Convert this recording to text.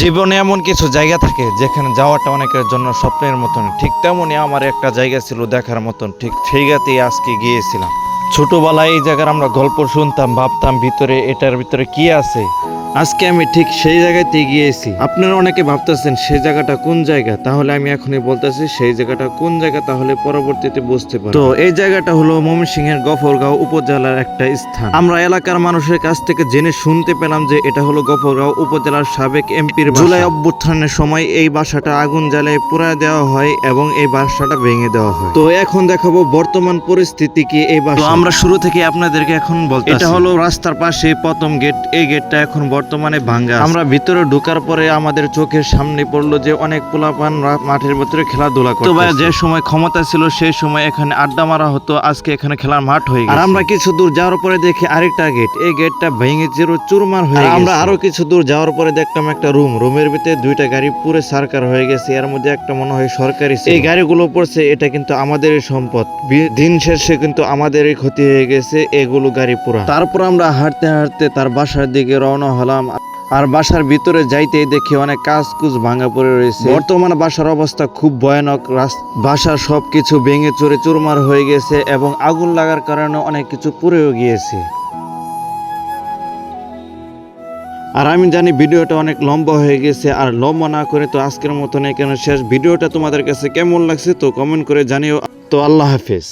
জীবনে এমন কিছু জায়গা থাকে যেখানে যাওয়াটা অনেকের জন্য স্বপ্নের মতন, ঠিক তেমনই আমার একটা জায়গা ছিল দেখার মতন, ঠিক সেই জায়গাতেই আজকে গিয়েছিলাম। ছোটবেলায় এই জায়গার আমরা গল্প শুনতাম, ভাবতাম ভিতরে এটার ভিতরে কি আছে। আজকে আমি ঠিক সেই জায়গাতেই গিয়েছি। আপনারা অনেকে ভাবতেছেন সেই জায়গাটা কোন জায়গা, তাহলে আমি এখনই বলতেছি সেই জায়গাটা কোন জায়গা, তাহলে পরবর্তীতে বুঝতে পারবেন। তো এই জায়গাটা হলো ময়মনসিংহের গফরগাঁও উপজেলার একটা স্থান। আমরা এলাকার মানুষের কাছ থেকে জেনে শুনতে পেলাম যে এটা হলো গফরগাঁও উপজেলার সাবেক এমপির জুলাই অভ্যুত্থানের সময় এই বাসাটা আগুন জ্বালিয়ে পুড়ায় দেওয়া হয় এবং এই বাসাটা ভেঙে দেওয়া হয়। তো এখন দেখাবো বর্তমান পরিস্থিতি কি এই বাসা। তো আমরা শুরু থেকে আপনাদেরকে এখন বলতে, এটা হলো রাস্তার পাশে প্রথম গেট। এই গেটটা এখন বর্তমানে ভাঙা। আমরা ভিতরে ঢোকার পরে আমাদের চোখের সামনে পড়লো যে অনেক পোলাপান মাঠের ভিতরে খেলাধুলা করতো। যে সময় ক্ষমতা ছিল সেই সময় এখানে আড্ডা মারা হতো, আজকে এখানে খেলার মাঠ হয়ে গেছে। আর আমরা কিছু দূর যাওয়ার পরে দেখি আরেকটা গেট, এই গেটটা ভেঙে চুরমার হয়ে গেছে। আমরা আরো কিছু দূর যাওয়ার পরে দেখলাম একটা রুমের ভিতরে দুইটা গাড়ি পুরো সারকার হয়ে গেছে। এর মধ্যে একটা মনে হয় সরকারি। এই গাড়িগুলো পড়ছে, এটা কিন্তু আমাদেরই সম্পদ। দিন শেষে কিন্তু আমাদেরই ক্ষতি হয়ে গেছে এগুলো গাড়ি পুরা। তারপর আমরা হাঁটতে হাঁটতে তার বাসার দিকে রওনা হলাম। আর বাসার ভিতরে যাইতেই দেখি অনেক কাজকুজ ভাঙা পড়ে রয়েছে। বর্তমানে বাসার অবস্থা খুব ভয়ানক। বাসার সবকিছু ভেঙে চুরে চুরমার হয়ে গেছে এবং আগুন লাগার কারণে অনেক কিছু পুড়েও গিয়েছে। আর আমি জানি ভিডিওটা অনেক লম্বা হয়ে গেছে, আর লম্বা না করে তো আজকের মতন এখানে শেষ। ভিডিওটা তোমাদের কাছে কেমন লাগছে তো কমেন্ট করে জানিও। তো আল্লাহ হাফেজ।